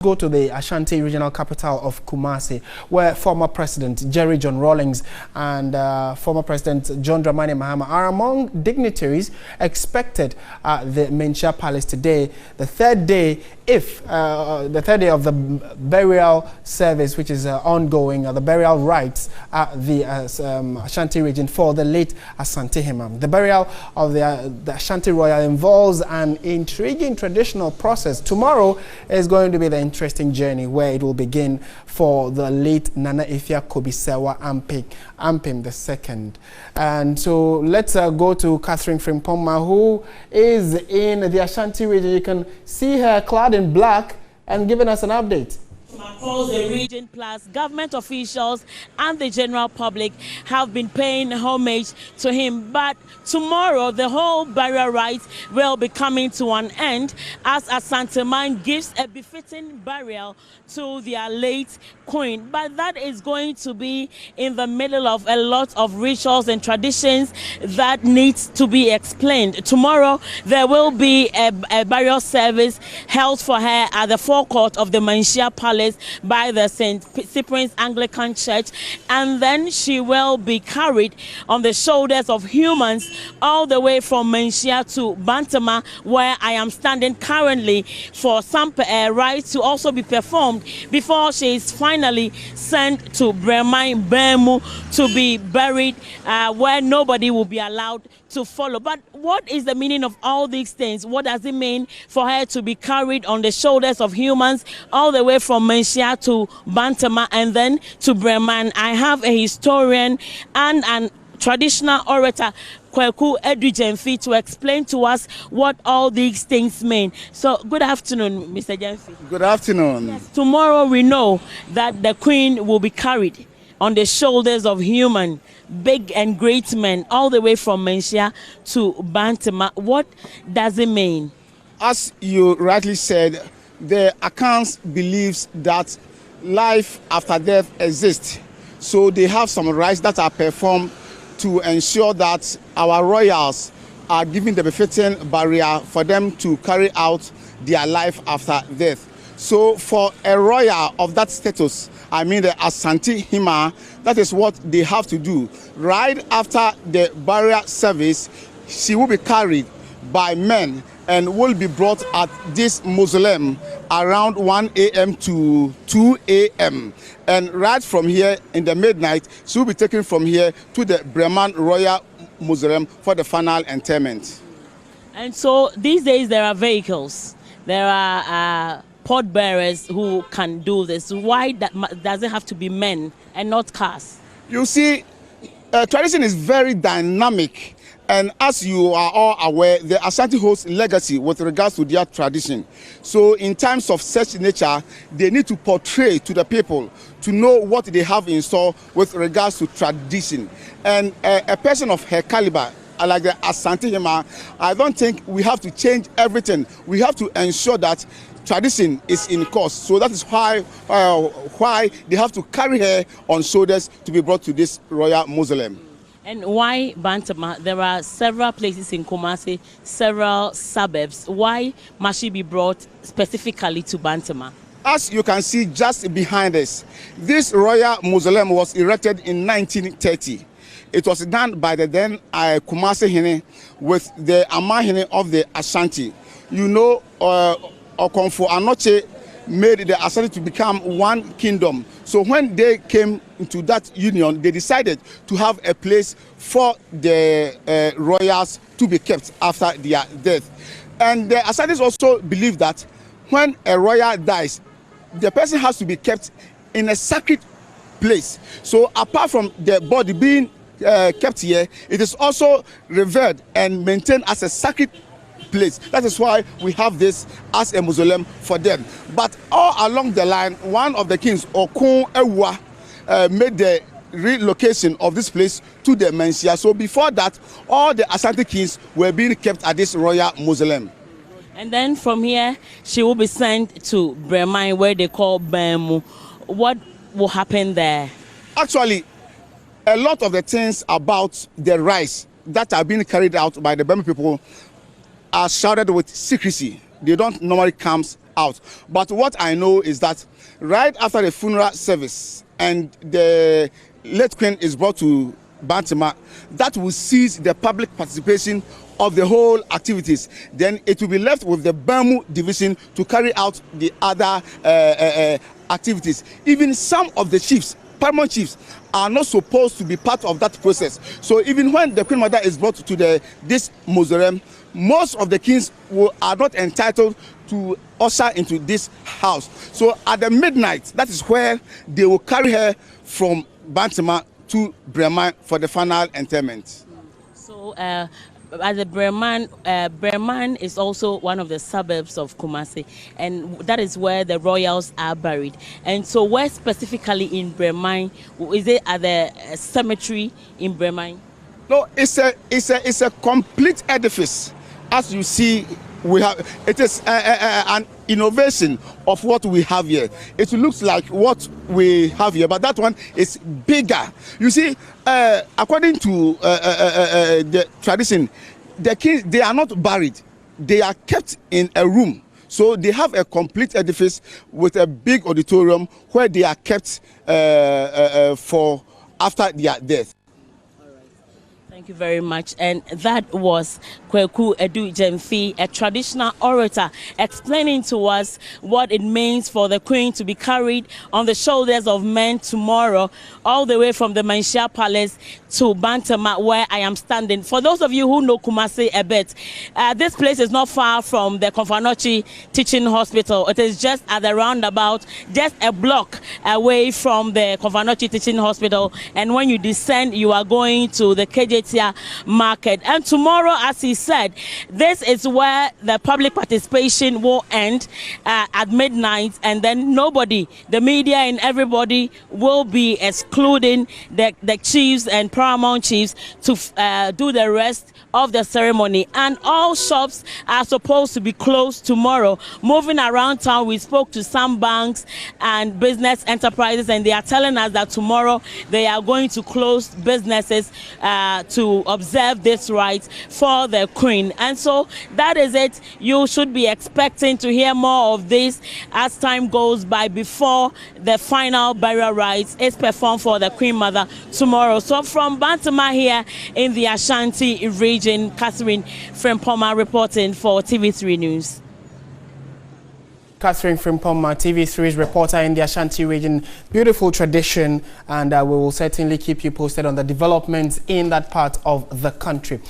Go to the Ashanti regional capital of Kumasi, where former President Jerry John Rawlings and former President John Dramani Mahama are among dignitaries expected at the Menchia Palace today, the third day of the burial service, which is ongoing, the burial rites at the Ashanti region for the late Asantehemaa. The burial of the Ashanti royal involves an intriguing traditional process. Tomorrow is going to be the interesting journey where it will begin for the late Nana Ifya Kobisewa Ampim II. And so let's go to Catherine Frimpoma, who is in the Ashanti region. You can see her clad in black and giving us an update. Across the region, plus government officials and the general public have been paying homage to him. But tomorrow, the whole burial rites will be coming to an end as Asantehemaa gives a befitting burial to their late queen. But that is going to be in the middle of a lot of rituals and traditions that needs to be explained. Tomorrow, there will be a burial service held for her at the forecourt of the Menchia Palace by the St. Cyprian's Anglican Church, and then she will be carried on the shoulders of humans all the way from Menchia to Bantama, where I am standing currently, for some rites to also be performed before she is finally sent to Bremai Bemu to be buried, where nobody will be allowed to follow. But what is the meaning of all these things? What does it mean for her to be carried on the shoulders of humans all the way from Menchia to Bantama and then to Breman? I have a historian and an traditional orator, Kweku Edu-Jemfi, to explain to us what all these things mean. So, good afternoon, Mr. Jemfi. Good afternoon. Yes, tomorrow we know that the queen will be carried on the shoulders of human, big and great men, all the way from Menchia to Bantama. What does it mean? As you rightly said, the accounts believes that life after death exists. So they have some rites that are performed to ensure that our royals are given the befitting barrier for them to carry out their life after death. So for a royal of that status, I mean the Asantehemaa, that is what they have to do. Right after the burial service, she will be carried by men and will be brought at this mausoleum around 1 a.m. to 2 a.m. And right from here in the midnight, she will be taken from here to the Breman Royal Mausoleum for the final interment. And so these days there are vehicles, there are port bearers who can do this. Why does it have to be men and not cars? You see, tradition is very dynamic. And as you are all aware, the Ashanti holds legacy with regards to their tradition. So in times of such nature, they need to portray to the people to know what they have in store with regards to tradition. And a person of her caliber, like the Asantehemaa, I don't think we have to change everything. We have to ensure that tradition is in course. So that is why they have to carry her on shoulders to be brought to this royal mausoleum. And why Bantama? There are several places in Kumasi, several suburbs. Why must she be brought specifically to Bantama? As you can see just behind us, this royal mausoleum was erected in 1930. It was done by the then Kumasi Hene with the Amahene of the Ashanti. You know, Okonfo Anoche made the Ashanti to become one kingdom. So when they came into that union, they decided to have a place for the royals to be kept after their death. And the Ashantis also believe that when a royal dies, the person has to be kept in a sacred place. So apart from the body being kept here, it is also revered and maintained as a sacred place. That is why we have this as a mausoleum for them. But all along the line, one of the kings, Okun Ewa, made the relocation of this place to the Menchia. So before that, all the Ashanti kings were being kept at this royal mausoleum. And then from here, she will be sent to Bremai, where they call Bemu. What will happen there? Actually, a lot of the things about the rites that are being carried out by the Bemu people are shrouded with secrecy. They don't normally come out. But what I know is that right after the funeral service and the late queen is brought to Asantehemaa, that will cease the public participation of the whole activities. Then it will be left with the Bamu division to carry out the other activities. Even some of the chiefs, paramount chiefs, are not supposed to be part of that process. So even when the Queen Mother is brought to this mausoleum, most of the kings are not entitled to usher into this house. So at the midnight, that is where they will carry her from Asantehemaa to Breman for the final interment. So as a Breman is also one of the suburbs of Kumasi, and that is where the royals are buried. And so where specifically in Breman, is it at the cemetery in Breman? No, it's a complete edifice. As you see, it is an innovation of what we have here. It looks like what we have here, but that one is bigger. You see, according to the tradition, the kings, they are not buried. They are kept in a room. So they have a complete edifice with a big auditorium where they are kept for after their death. Thank you very much. And that was Kweku Edu Jemfi, a traditional orator, explaining to us what it means for the Queen to be carried on the shoulders of men tomorrow, all the way from the Manshia Palace to Asantehemaa, where I am standing. For those of you who know Kumasi a bit, this place is not far from the Konfanochi Teaching Hospital. It is just at the roundabout, just a block away from the Konfanochi Teaching Hospital. And when you descend, you are going to the KJT market. And tomorrow, as he said, this is where the public participation will end at midnight, and then nobody, the media and everybody, will be excluding the chiefs and paramount chiefs to do the rest of the ceremony. And all shops are supposed to be closed tomorrow. Moving around town, we spoke to some banks and business enterprises, and they are telling us that tomorrow they are going to close businesses to observe this rite for the Queen. And so that is it. You should be expecting to hear more of this as time goes by before the final burial rites is performed for the Queen Mother tomorrow. So from Asantehemaa here in the Ashanti region, Catherine Frimpoma reporting for TV3 News. Catherine Frimpoma, TV3's reporter in the Ashanti region. Beautiful tradition, and we will certainly keep you posted on the developments in that part of the country.